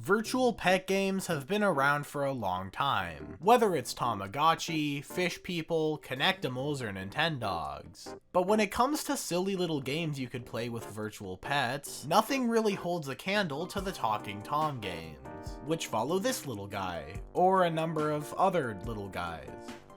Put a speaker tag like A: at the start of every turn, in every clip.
A: Virtual pet games have been around for a long time, whether it's Tamagotchi, Fish People, Connectimals, or Nintendogs. But when it comes to silly little games you could play with virtual pets, nothing really holds a candle to the Talking Tom games, which follow this little guy, or a number of other little guys.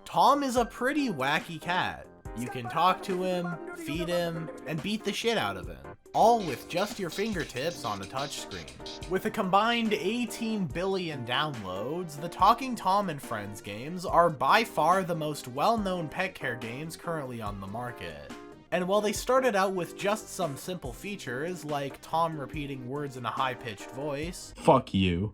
A: Tom is a pretty wacky cat. You can talk to him, feed him, and beat the shit out of him, all with just your fingertips on a touchscreen. With a combined 18 billion downloads, the Talking Tom and Friends games are by far the most well-known pet care games currently on the market. And while they started out with just some simple features, like Tom repeating words in a high-pitched voice,
B: "Fuck you,"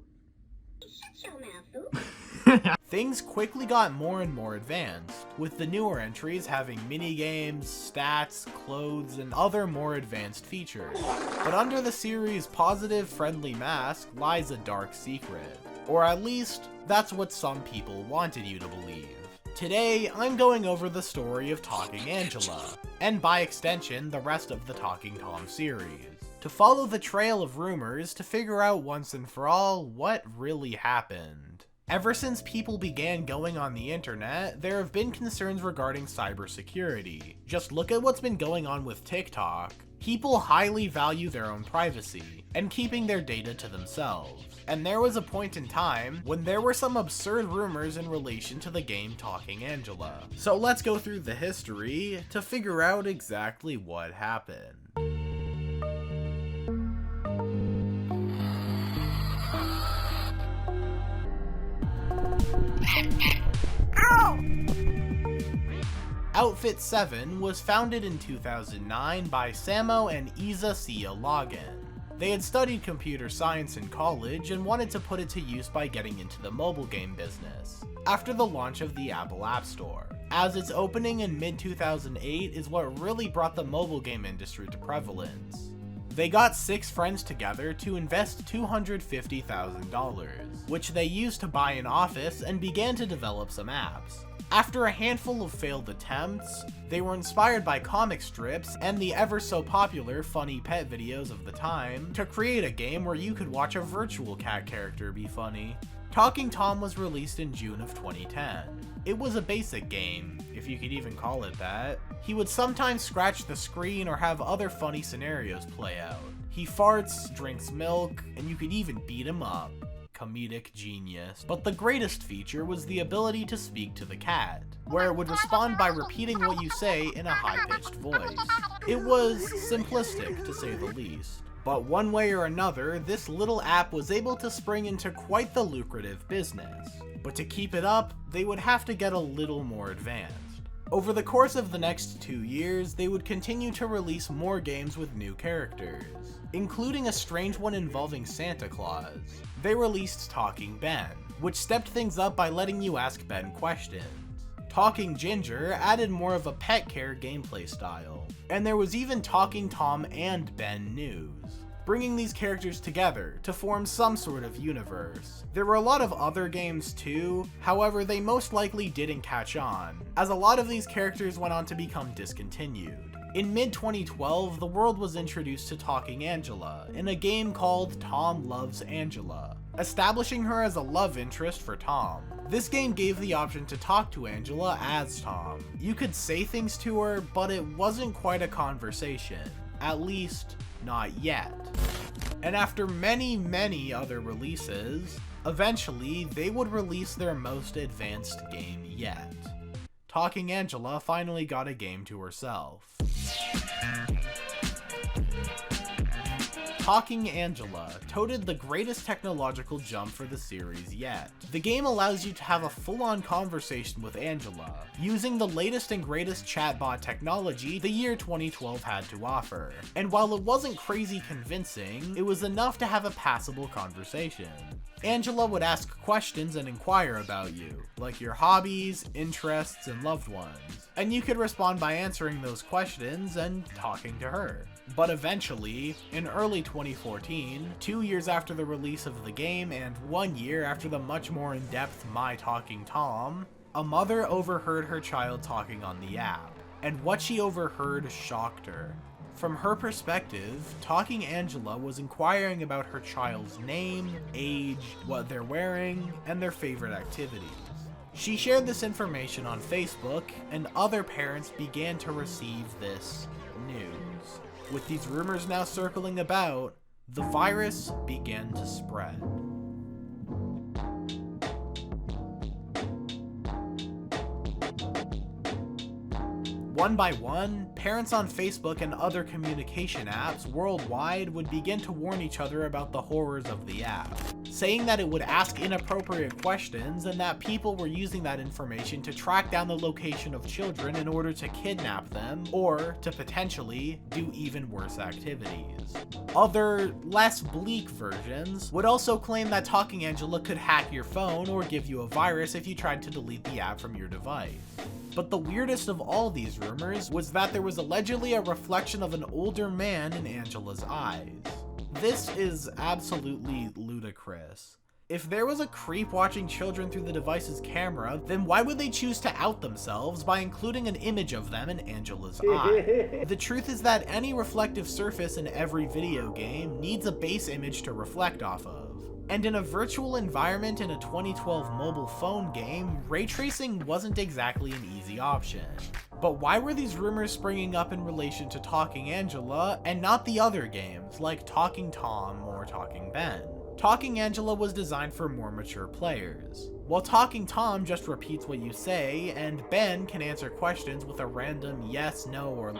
A: things quickly got more and more advanced, with the newer entries having minigames, stats, clothes, and other more advanced features. But under the series' positive, friendly mask lies a dark secret. Or at least, that's what some people wanted you to believe. Today, I'm going over the story of Talking Angela, and by extension, the rest of the Talking Tom series, to follow the trail of rumors to figure out once and for all what really happened. Ever since people began going on the internet, there have been concerns regarding cybersecurity. Just look at what's been going on with TikTok. People highly value their own privacy, and keeping their data to themselves. And there was a point in time when there were some absurd rumors in relation to the game Talking Angela. So let's go through the history to figure out exactly what happened. Outfit 7 was founded in 2009 by Samo and Isa Sia Logan. They had studied computer science in college and wanted to put it to use by getting into the mobile game business, after the launch of the Apple App Store, as its opening in mid-2008 is what really brought the mobile game industry to prevalence. They got 6 friends together to invest $250,000, which they used to buy an office and began to develop some apps. After a handful of failed attempts, they were inspired by comic strips and the ever so popular funny pet videos of the time to create a game where you could watch a virtual cat character be funny. Talking Tom was released in June of 2010. It was a basic game, if you could even call it that. He would sometimes scratch the screen or have other funny scenarios play out. He farts, drinks milk, and you could even beat him up. Comedic genius. But the greatest feature was the ability to speak to the cat, where it would respond by repeating what you say in a high-pitched voice. It was simplistic, to say the least. But one way or another, this little app was able to spring into quite the lucrative business. But to keep it up, they would have to get a little more advanced. Over the course of the next 2 years, they would continue to release more games with new characters, including a strange one involving Santa Claus. They released Talking Ben, which stepped things up by letting you ask Ben questions. Talking Ginger added more of a pet care gameplay style. And there was even Talking Tom and Ben News, bringing these characters together to form some sort of universe. There were a lot of other games too, however they most likely didn't catch on, as a lot of these characters went on to become discontinued. In mid-2012, the world was introduced to Talking Angela in a game called Tom Loves Angela, establishing her as a love interest for Tom. This game gave the option to talk to Angela as Tom. You could say things to her, but it wasn't quite a conversation. At least, not yet. And after many other releases, eventually they would release their most advanced game yet. Talking Angela finally got a game to herself. Talking Angela toted the greatest technological jump for the series yet. The game allows you to have a full-on conversation with Angela, using the latest and greatest chatbot technology the year 2012 had to offer. And while it wasn't crazy convincing, it was enough to have a passable conversation. Angela would ask questions and inquire about you, like your hobbies, interests, and loved ones. And you could respond by answering those questions and talking to her. But eventually, in early 2014, 2 years after the release of the game and 1 year after the much more in-depth My Talking Tom, a mother overheard her child talking on the app, and what she overheard shocked her. From her perspective, Talking Angela was inquiring about her child's name, age, what they're wearing, and their favorite activities. She shared this information on Facebook, and other parents began to receive this news. With these rumors now circling about, the virus began to spread. One by one, parents on Facebook and other communication apps worldwide would begin to warn each other about the horrors of the app, saying that it would ask inappropriate questions and that people were using that information to track down the location of children in order to kidnap them or to potentially do even worse activities. Other, less bleak versions would also claim that Talking Angela could hack your phone or give you a virus if you tried to delete the app from your device. But the weirdest of all these rumors was that there was allegedly a reflection of an older man in Angela's eyes. This is absolutely ludicrous. If there was a creep watching children through the device's camera, then why would they choose to out themselves by including an image of them in Angela's eye? The truth is that any reflective surface in every video game needs a base image to reflect off of. And in a virtual environment in a 2012 mobile phone game, ray tracing wasn't exactly an easy option. But why were these rumors springing up in relation to Talking Angela and not the other games like Talking Tom or Talking Ben? Talking Angela was designed for more mature players, while Talking Tom just repeats what you say, and Ben can answer questions with a random yes, no, or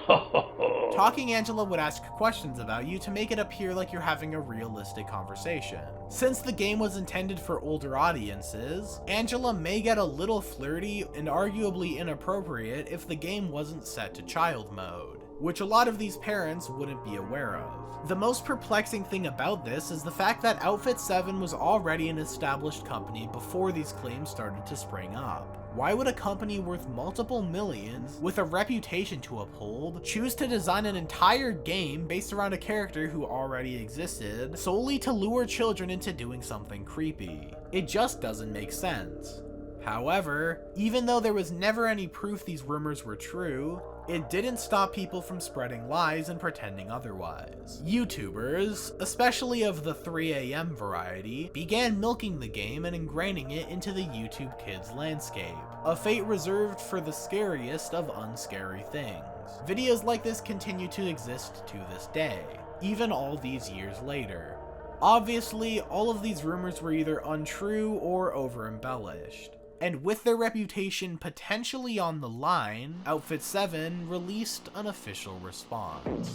A: Talking Angela would ask questions about you to make it appear like you're having a realistic conversation. Since the game was intended for older audiences, Angela may get a little flirty and arguably inappropriate if the game wasn't set to child mode, which a lot of these parents wouldn't be aware of. The most perplexing thing about this is the fact that Outfit 7 was already an established company before these claims started to spring up. Why would a company worth multiple millions, with a reputation to uphold, choose to design an entire game based around a character who already existed, solely to lure children into doing something creepy? It just doesn't make sense. However, even though there was never any proof these rumors were true, it didn't stop people from spreading lies and pretending otherwise. YouTubers, especially of the 3 AM variety, began milking the game and ingraining it into the YouTube Kids landscape, a fate reserved for the scariest of unscary things. Videos like this continue to exist to this day, even all these years later. Obviously, all of these rumors were either untrue or over-embellished. And with their reputation potentially on the line, Outfit 7 released an official response.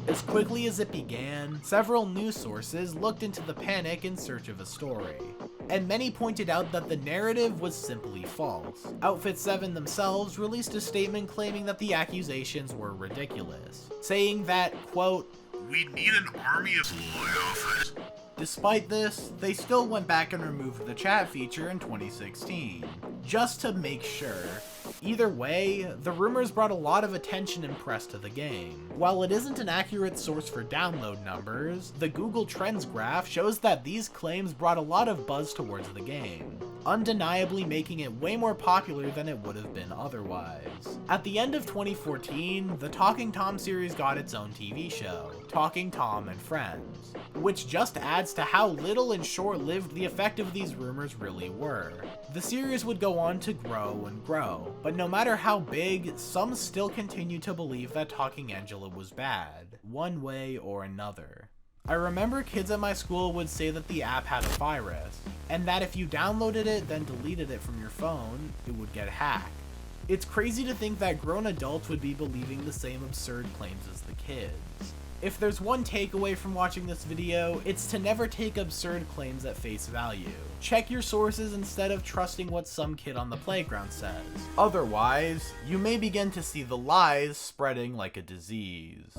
A: As quickly as it began, several news sources looked into the panic in search of a story, and many pointed out that the narrative was simply false. Outfit 7 themselves released a statement claiming that the accusations were ridiculous, saying that, quote,
B: "We need an army of lawyers."
A: Despite this, they still went back and removed the chat feature in 2016, just to make sure. Either way, the rumors brought a lot of attention and press to the game. While it isn't an accurate source for download numbers, the Google Trends graph shows that these claims brought a lot of buzz towards the game, undeniably making it way more popular than it would have been otherwise. At the end of 2014, the Talking Tom series got its own TV show, Talking Tom and Friends, which just adds to how little and short-lived the effect of these rumors really were. The series would go on to grow and grow, but no matter how big, some still continue to believe that Talking Angela was bad, one way or another. I remember kids at my school would say that the app had a virus, and that if you downloaded it then deleted it from your phone, it would get hacked. It's crazy to think that grown adults would be believing the same absurd claims as the kids. If there's one takeaway from watching this video, it's to never take absurd claims at face value. Check your sources instead of trusting what some kid on the playground says. Otherwise, you may begin to see the lies spreading like a disease.